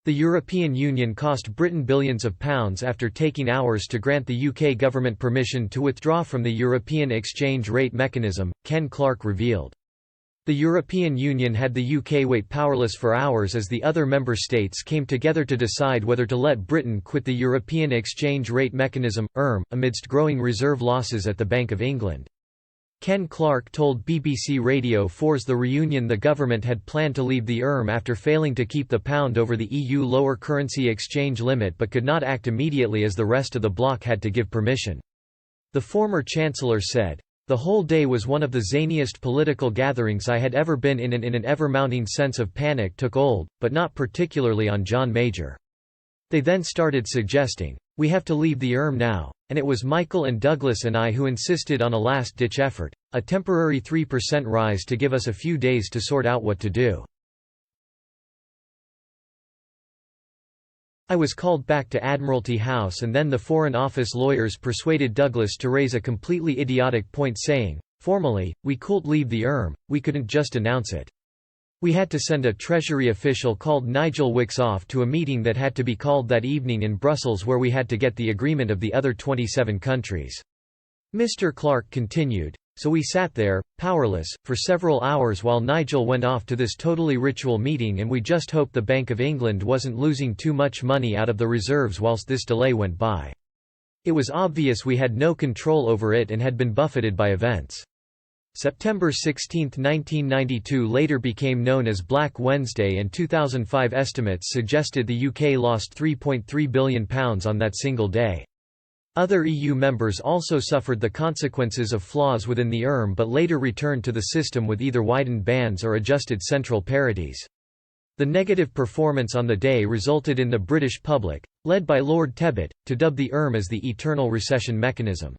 The European Union cost Britain billions of pounds after taking hours to grant the UK government permission to withdraw from the European exchange rate mechanism, Ken Clarke revealed. The European Union had the UK wait powerless for hours as the other member states came together to decide whether to let Britain quit the European exchange rate mechanism, amidst growing reserve losses at the Bank of England. Ken Clarke told BBC Radio 4's The Reunion the government had planned to leave the after failing to keep the pound over the EU lower currency exchange limit but could not act immediately as the rest of the bloc had to give permission. The former Chancellor said, "The whole day was one of the zaniest political gatherings I had ever been in, and in an ever-mounting sense of panic took hold, but not particularly on John Major. They then started suggesting, 'We have to leave the now,' and it was Michael and Douglas and I who insisted on a last-ditch effort, a temporary 3% rise to give us a few days to sort out what to do. I was called back to Admiralty House and then the Foreign Office lawyers persuaded Douglas to raise a completely idiotic point saying, 'Formally, we couldn't leave the we couldn't just announce it. We had to send a Treasury official called Nigel Wicks off to a meeting that had to be called that evening in Brussels where we had to get the agreement of the other 27 countries.'" Mr. Clarke continued, "So we sat there, powerless, for several hours while Nigel went off to this totally ritual meeting and we just hoped the Bank of England wasn't losing too much money out of the reserves whilst this delay went by. It was obvious we had no control over it and had been buffeted by events." September 16, 1992 later became known as Black Wednesday and 2005 estimates suggested the UK lost £3.3 billion on that single day. Other EU members also suffered the consequences of flaws within the but later returned to the system with either widened bands or adjusted central parities. The negative performance on the day resulted in the British public, led by Lord Tebbit, to dub the as the eternal recession mechanism.